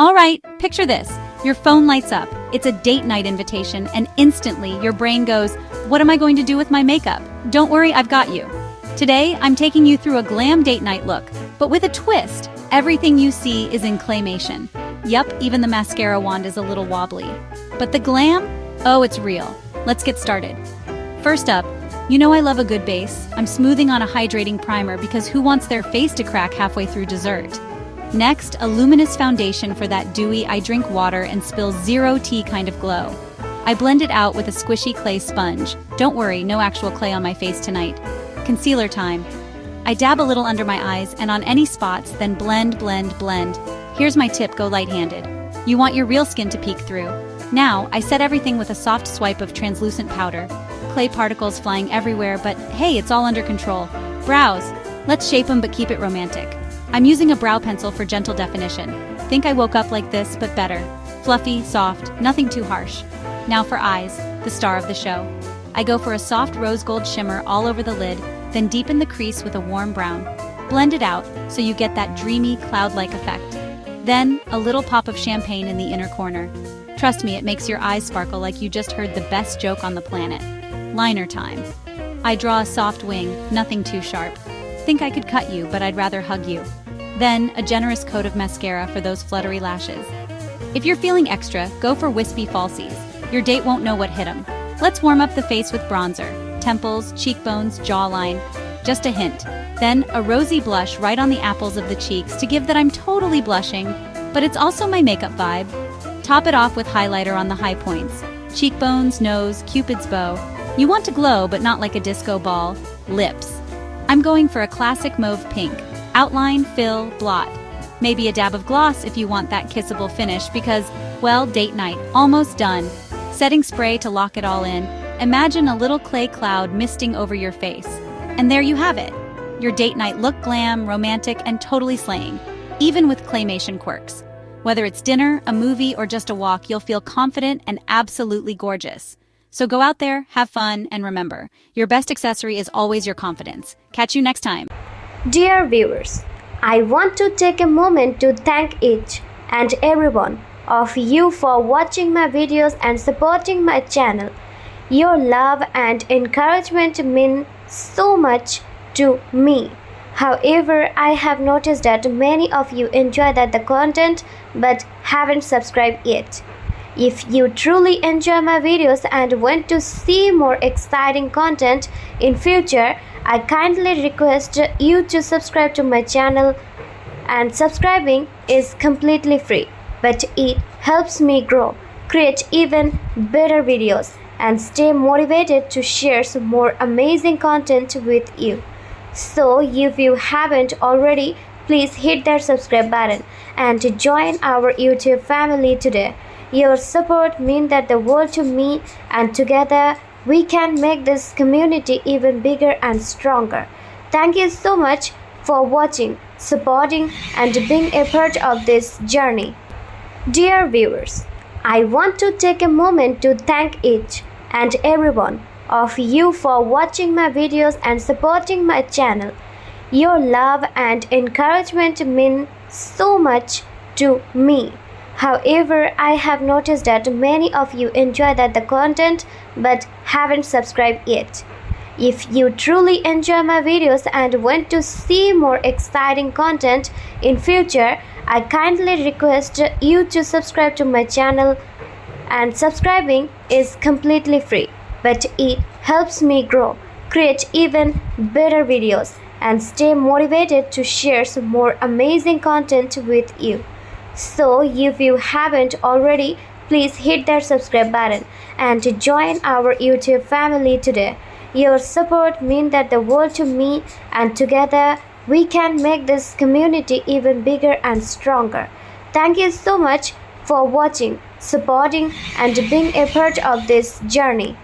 All right, picture this. Your phone lights up. It's a date night invitation, and instantly your brain goes, what am I going to do with my makeup? Don't worry, I've got you. Today, I'm taking you through a glam date night look, but with a twist. Everything you see is in claymation. Yup, even the mascara wand is a little wobbly. But the glam? Oh, it's real. Let's get started. First up, you know I love a good base. I'm smoothing on a hydrating primer because who wants their face to crack halfway through dessert? Next, a luminous foundation for that dewy I drink water and spill zero tea kind of glow. I blend it out with a squishy clay sponge. Don't worry, no actual clay on my face tonight. Concealer time. I dab a little under my eyes and on any spots, then blend, blend, blend. Here's my tip, go light-handed. You want your real skin to peek through. Now, I set everything with a soft swipe of translucent powder. Clay particles flying everywhere, but hey, it's all under control. Brows. Let's shape them but keep it romantic. I'm using a brow pencil for gentle definition. Think I woke up like this, but better. Fluffy, soft, nothing too harsh. Now for eyes, the star of the show. I go for a soft rose gold shimmer all over the lid, then deepen the crease with a warm brown. Blend it out so you get that dreamy, cloud-like effect. Then, a little pop of champagne in the inner corner. Trust me, it makes your eyes sparkle like you just heard the best joke on the planet. Liner time. I draw a soft wing, nothing too sharp. Think I could cut you, but I'd rather hug you. Then, a generous coat of mascara for those fluttery lashes. If you're feeling extra, go for wispy falsies. Your date won't know what hit them. Let's warm up the face with bronzer. Temples, cheekbones, jawline. Just a hint. Then, a rosy blush right on the apples of the cheeks to give that I'm totally blushing, but it's also my makeup vibe. Top it off with highlighter on the high points. Cheekbones, nose, cupid's bow. You want to glow, but not like a disco ball. Lips. I'm going for a classic mauve pink. Outline, fill, blot. Maybe a dab of gloss if you want that kissable finish because, well, date night, almost done. Setting spray to lock it all in. Imagine a little clay cloud misting over your face. And there you have it. Your date night look glam, romantic, and totally slaying, even with claymation quirks. Whether it's dinner, a movie, or just a walk, you'll feel confident and absolutely gorgeous. So go out there, have fun, and remember, your best accessory is always your confidence. Catch you next time. Dear viewers, I want to take a moment to thank each and every one of you for watching my videos and supporting my channel. Your love and encouragement mean so much to me. However, I have noticed that many of you enjoy the content but haven't subscribed yet. If you truly enjoy my videos and want to see more exciting content in future, I kindly request you to subscribe to my channel, and subscribing is completely free, but it helps me grow, create even better videos, and stay motivated to share some more amazing content with you. So if you haven't already, please hit that subscribe button and join our YouTube family today. Your support means that the world to me, and together we can make this community even bigger and stronger. Thank you so much for watching, supporting, and being a part of this journey. Dear viewers, I want to take a moment to thank each and every one of you for watching my videos and supporting my channel. Your love and encouragement mean so much to me. However, I have noticed that many of you enjoy the content but haven't subscribed yet. If you truly enjoy my videos and want to see more exciting content in future, I kindly request you to subscribe to my channel, and subscribing is completely free, but it helps me grow, create even better videos, and stay motivated to share some more amazing content with you. So if you haven't already, please hit that subscribe button and join our YouTube family today. Your support means that the world to me, and together we can make this community even bigger and stronger. Thank you so much for watching, supporting, and being a part of this journey.